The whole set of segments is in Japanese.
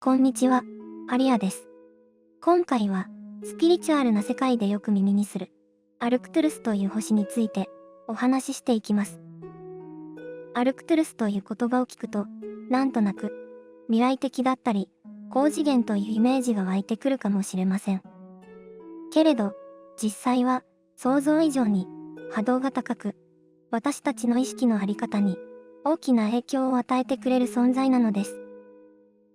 こんにちは、アリアです。今回は、スピリチュアルな世界でよく耳にする、アルクトゥルスという星について、お話ししていきます。アルクトゥルスという言葉を聞くと、なんとなく、未来的だったり、高次元というイメージが湧いてくるかもしれません。けれど、実際は、想像以上に、波動が高く、私たちの意識のあり方に、大きな影響を与えてくれる存在なのです。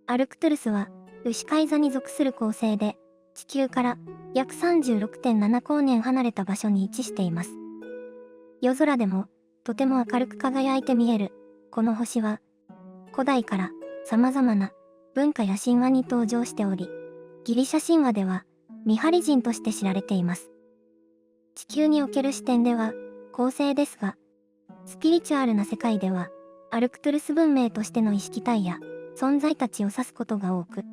アルクトゥルスは、牛飼い座に属する恒星で、地球から約36.7光年離れた場所に位置しています。夜空でも、とても明るく輝いて見える、この星は、古代から様々な文化や神話に登場しており、ギリシャ神話では、見張り人として知られています。地球における視点では、恒星ですが、スピリチュアルな世界では、アルクトゥルス文明としての意識体や、存在たちを指すことが多く、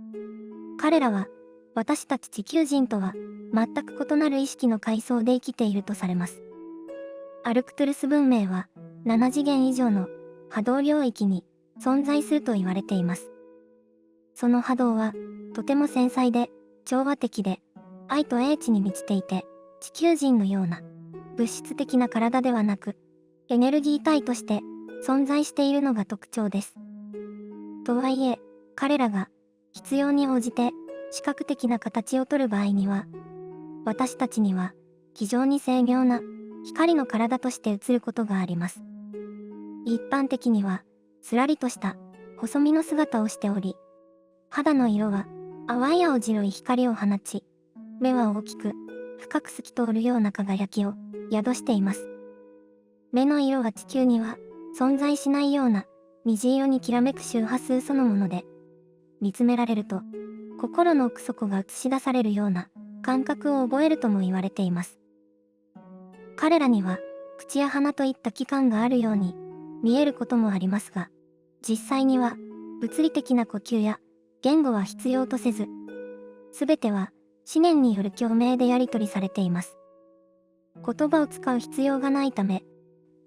彼らは私たち地球人とは全く異なる意識の階層で生きているとされます。アルクトゥルス文明は7次元以上の波動領域に存在すると言われています。その波動はとても繊細で調和的で愛と英知に満ちていて、地球人のような物質的な体ではなくエネルギー体として存在しているのが特徴です。とはいえ、彼らが必要に応じて視覚的な形をとる場合には、私たちには非常に精妙な光の体として映ることがあります。一般的には、すらりとした細身の姿をしており、肌の色は淡い青白い光を放ち、目は大きく、深く透き通るような輝きを宿しています。目の色は地球には存在しないような虹色にきらめく周波数そのもので、見つめられると、心の奥底が映し出されるような感覚を覚えるとも言われています。彼らには、口や鼻といった器官があるように見えることもありますが、実際には物理的な呼吸や言語は必要とせず、すべては思念による共鳴でやり取りされています。言葉を使う必要がないため、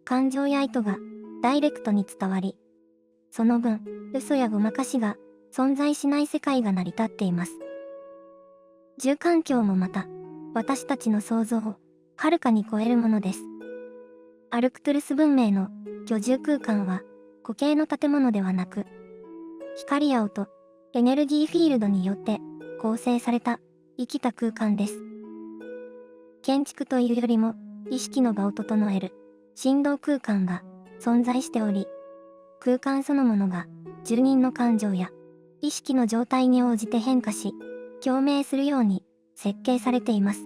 感情や意図がダイレクトに伝わり、その分、嘘やごまかしが存在しない世界が成り立っています。住環境もまた、私たちの想像をはるかに超えるものです。アルクトゥルス文明の居住空間は固形の建物ではなく、光や音、エネルギーフィールドによって構成された生きた空間です。建築というよりも意識の場を整える振動空間が存在しており、空間そのものが住人の感情や意識の状態に応じて変化し、共鳴するように設計されています。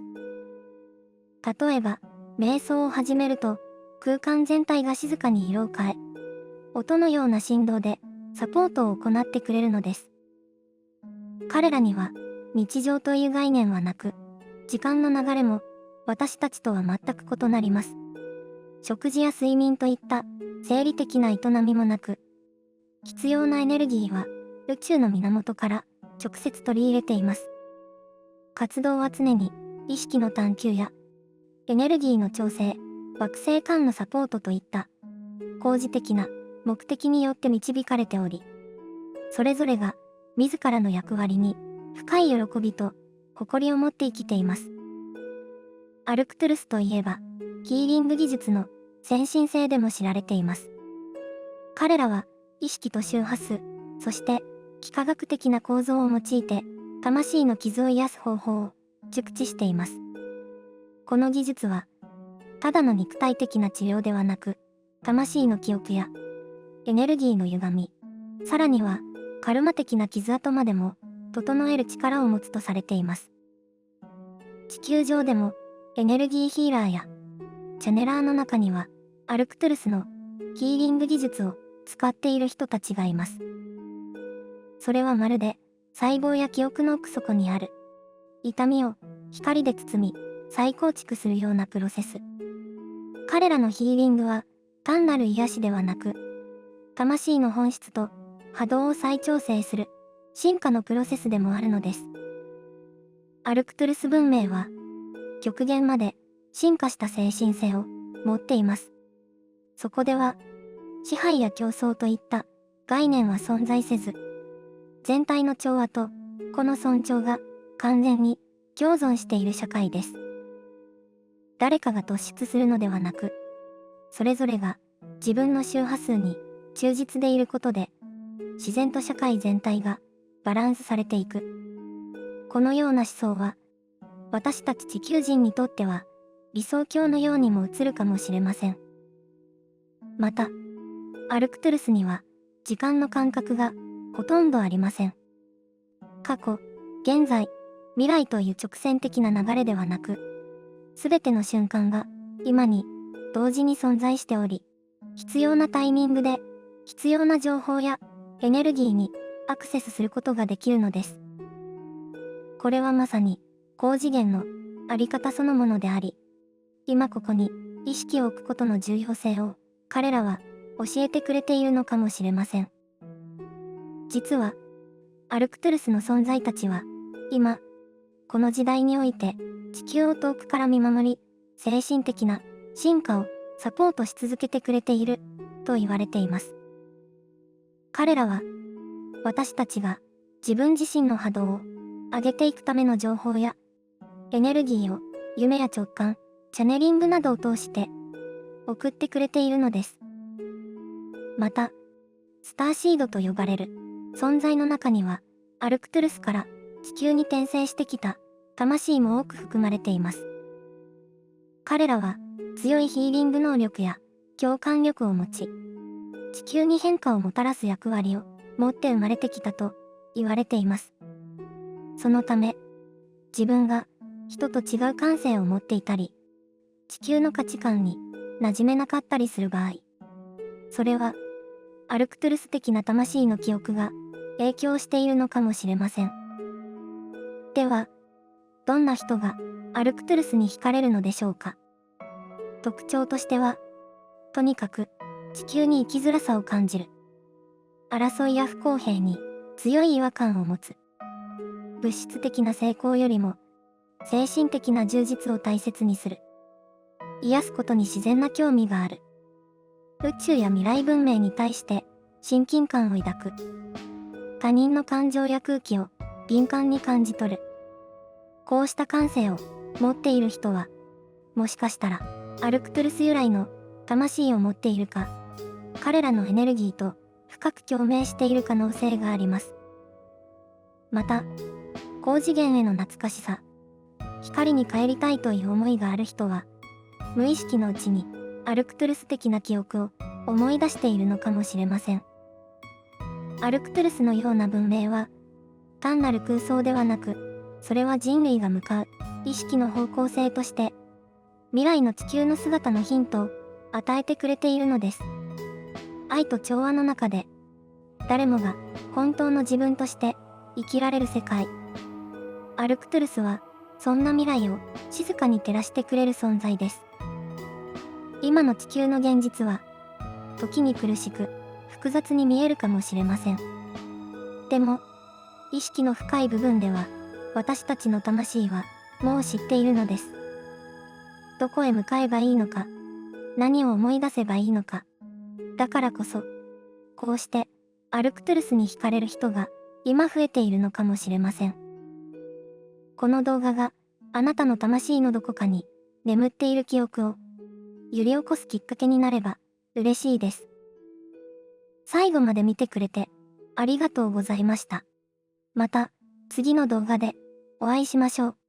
例えば、瞑想を始めると、空間全体が静かに色を変え、音のような振動でサポートを行ってくれるのです。彼らには日常という概念はなく、時間の流れも私たちとは全く異なります。食事や睡眠といった生理的な営みもなく、必要なエネルギーは宇宙の源から直接取り入れています。活動は常に意識の探求やエネルギーの調整、惑星間のサポートといった工事的な目的によって導かれており、それぞれが自らの役割に深い喜びと誇りを持って生きています。アルクトゥルスといえば、ヒーリング技術の先進性でも知られています。彼らは意識と周波数、そして幾何学的な構造を用いて、魂の傷を癒す方法を熟知しています。この技術は、ただの肉体的な治療ではなく、魂の記憶やエネルギーの歪み、さらにはカルマ的な傷跡までも整える力を持つとされています。地球上でもエネルギーヒーラーやチャネラーの中にはアルクトゥルスのヒーリング技術を使っている人たちがいます。それはまるで細胞や記憶の奥底にある痛みを光で包み再構築するようなプロセス。彼らのヒーリングは単なる癒しではなく、魂の本質と波動を再調整する進化のプロセスでもあるのです。アルクトゥルス文明は極限まで進化した精神性を持っています。そこでは支配や競争といった概念は存在せず、全体の調和とこの尊重が完全に共存している社会です。誰かが突出するのではなく、それぞれが自分の周波数に忠実でいることで、自然と社会全体がバランスされていく。このような思想は、私たち地球人にとっては理想郷のようにも映るかもしれません。また、アルクトゥルスには時間の感覚がほとんどありません。過去、現在、未来という直線的な流れではなく、すべての瞬間が今に同時に存在しており、必要なタイミングで必要な情報やエネルギーにアクセスすることができるのです。これはまさに高次元のあり方そのものであり、今ここに意識を置くことの重要性を彼らは教えてくれているのかもしれません。実は、アルクトゥルスの存在たちは、今、この時代において地球を遠くから見守り、精神的な進化をサポートし続けてくれていると言われています。彼らは、私たちが自分自身の波動を上げていくための情報やエネルギーを夢や直感、チャネリングなどを通して送ってくれているのです。また、スターシードと呼ばれる存在の中には、アルクトゥルスから地球に転生してきた魂も多く含まれています。彼らは強いヒーリング能力や共感力を持ち、地球に変化をもたらす役割を持って生まれてきたと言われています。そのため、自分が人と違う感性を持っていたり、地球の価値観に馴染めなかったりする場合、それはアルクトゥルス的な魂の記憶が影響しているのかもしれません。では、どんな人がアルクトゥルスに惹かれるのでしょうか。特徴としては、とにかく地球に生きづらさを感じる。争いや不公平に強い違和感を持つ。物質的な成功よりも精神的な充実を大切にする。癒すことに自然な興味がある。宇宙や未来文明に対して親近感を抱く。他人の感情や空気を敏感に感じ取る。こうした感性を持っている人は、もしかしたらアルクトゥルス由来の魂を持っているか、彼らのエネルギーと深く共鳴している可能性があります。また、高次元への懐かしさ、光に帰りたいという思いがある人は、無意識のうちにアルクトゥルス的な記憶を思い出しているのかもしれません。アルクトゥルスのような文明は、単なる空想ではなく、それは人類が向かう意識の方向性として、未来の地球の姿のヒントを与えてくれているのです。愛と調和の中で、誰もが本当の自分として生きられる世界。アルクトゥルスは、そんな未来を静かに照らしてくれる存在です。今の地球の現実は、時に苦しく、複雑に見えるかもしれません。でも、意識の深い部分では、私たちの魂は、もう知っているのです。どこへ向かえばいいのか、何を思い出せばいいのか。だからこそ、こうして、アルクトゥルスに惹かれる人が、今増えているのかもしれません。この動画が、あなたの魂のどこかに、眠っている記憶を、揺り起こすきっかけになれば、嬉しいです。最後まで見てくれて、ありがとうございました。また、次の動画で、お会いしましょう。